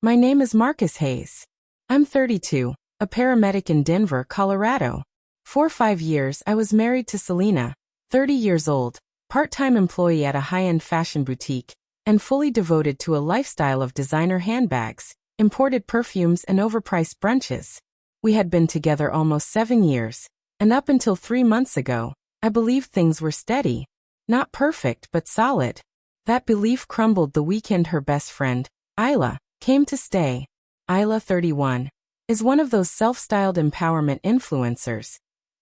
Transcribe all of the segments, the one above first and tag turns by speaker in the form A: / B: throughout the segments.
A: My name is Marcus Hayes. I'm 32, a paramedic in Denver, Colorado. For 5 years I was married to Selena, 30 years old, part-time employee at a high-end fashion boutique, and fully devoted to a lifestyle of designer handbags, imported perfumes and overpriced brunches. We had been together almost 7 years, and up until 3 months ago, I believed things were steady. Not perfect but solid. That belief crumbled the weekend her best friend, Isla, came to stay. Isla, 31, is one of those self-styled empowerment influencers.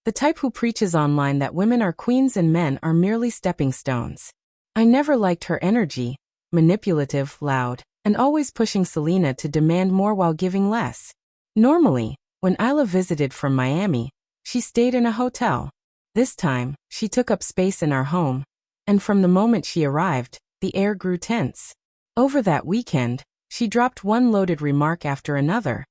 A: The type who preaches online that women are queens and men are merely stepping stones. I never liked her energy, manipulative, loud, and always pushing Selena to demand more while giving less. Normally, when Isla visited from Miami, she stayed in a hotel. This time, she took up space in our home, and from the moment she arrived, the air grew tense. Over that weekend, she dropped one loaded remark after another.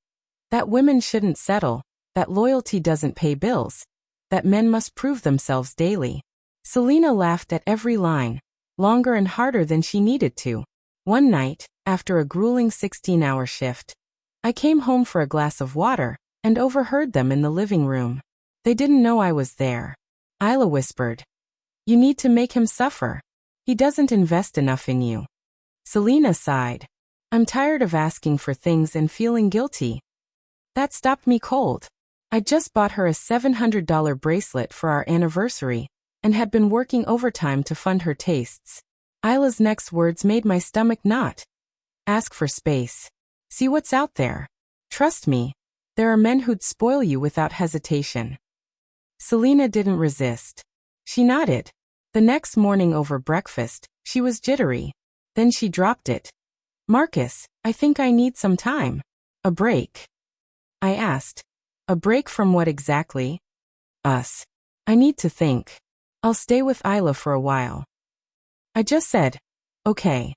A: That women shouldn't settle, that loyalty doesn't pay bills, that men must prove themselves daily. Selena laughed at every line, longer and harder than she needed to. One night, after a grueling 16-hour shift, I came home for a glass of water and overheard them in the living room. They didn't know I was there. Isla whispered, "You need to make him suffer. He doesn't invest enough in you." Selena sighed. "I'm tired of asking for things and feeling guilty." That stopped me cold. I'd just bought her a $700 bracelet for our anniversary and had been working overtime to fund her tastes. Isla's next words made my stomach knot. "Ask for space. See what's out there. Trust me, there are men who'd spoil you without hesitation." Selena didn't resist. She nodded. The next morning over breakfast, she was jittery. Then she dropped it. "Marcus, I think I need some time." "A break?" I asked. "A break from what exactly?" "Us. I need to think. I'll stay with Isla for a while." I just said, "Okay."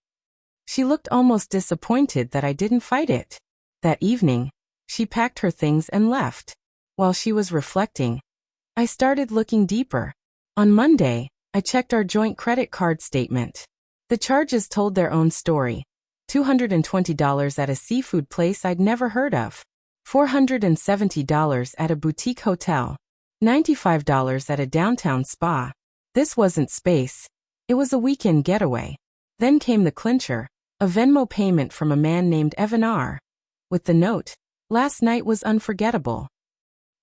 A: She looked almost disappointed that I didn't fight it. That evening, she packed her things and left. While she was reflecting, I started looking deeper. On Monday, I checked our joint credit card statement. The charges told their own story. $220 at a seafood place I'd never heard of. $470 at a boutique hotel. $95 at a downtown spa. This wasn't space. It was a weekend getaway. Then came the clincher, a Venmo payment from a man named Evan R. With the note, "Last night was unforgettable."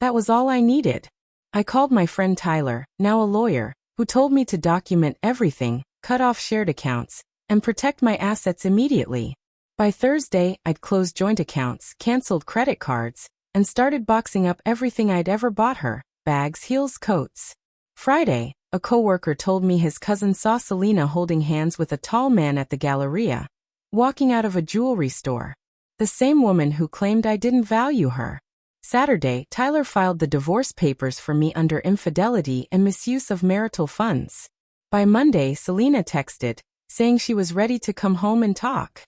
A: That was all I needed. I called my friend Tyler, now a lawyer, who told me to document everything, cut off shared accounts, and protect my assets immediately. By Thursday, I'd closed joint accounts, canceled credit cards, and started boxing up everything I'd ever bought her: bags, heels, coats. Friday, a coworker told me his cousin saw Selena holding hands with a tall man at the Galleria, walking out of a jewelry store. The same woman who claimed I didn't value her. Saturday, Tyler filed the divorce papers for me under infidelity and misuse of marital funds. By Monday, Selena texted, saying she was ready to come home and talk.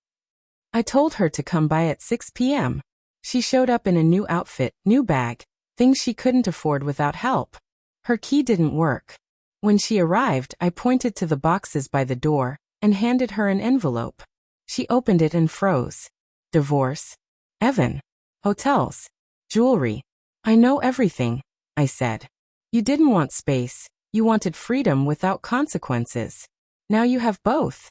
A: I told her to come by at 6 p.m. She showed up in a new outfit, new bag, things she couldn't afford without help. Her key didn't work. When she arrived, I pointed to the boxes by the door and handed her an envelope. She opened it and froze. "Divorce? Evan? Hotels? Jewelry? I know everything," I said. "You didn't want space. You wanted freedom without consequences. Now you have both."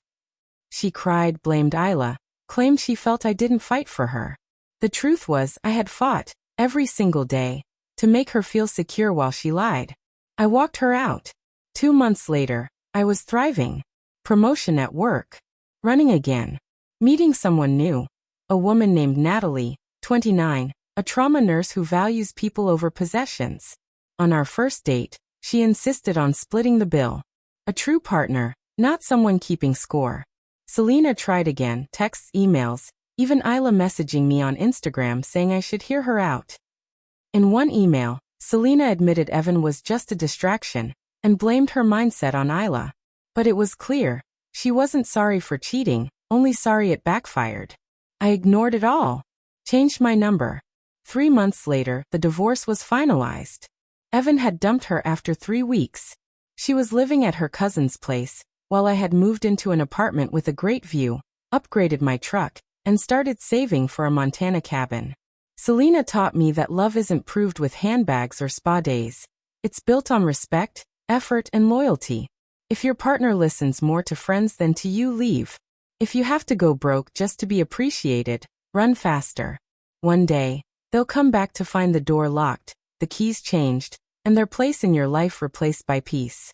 A: She cried, blamed Isla, claimed she felt I didn't fight for her. The truth was, I had fought, every single day, to make her feel secure while she lied. I walked her out. 2 months later, I was thriving. Promotion at work. Running again. Meeting someone new. A woman named Natalie, 29, a trauma nurse who values people over possessions. On our first date, she insisted on splitting the bill. A true partner, not someone keeping score. Selena tried again, texts, emails, even Isla messaging me on Instagram saying I should hear her out. In one email, Selena admitted Evan was just a distraction and blamed her mindset on Isla. But it was clear, she wasn't sorry for cheating, only sorry it backfired. I ignored it all. Changed my number. 3 months later, the divorce was finalized. Evan had dumped her after 3 weeks. She was living at her cousin's place, while I had moved into an apartment with a great view, upgraded my truck, and started saving for a Montana cabin. Selena taught me that love isn't proved with handbags or spa days. It's built on respect, effort, and loyalty. If your partner listens more to friends than to you, leave. If you have to go broke just to be appreciated, run faster. One day, they'll come back to find the door locked, the keys changed, and their place in your life replaced by peace.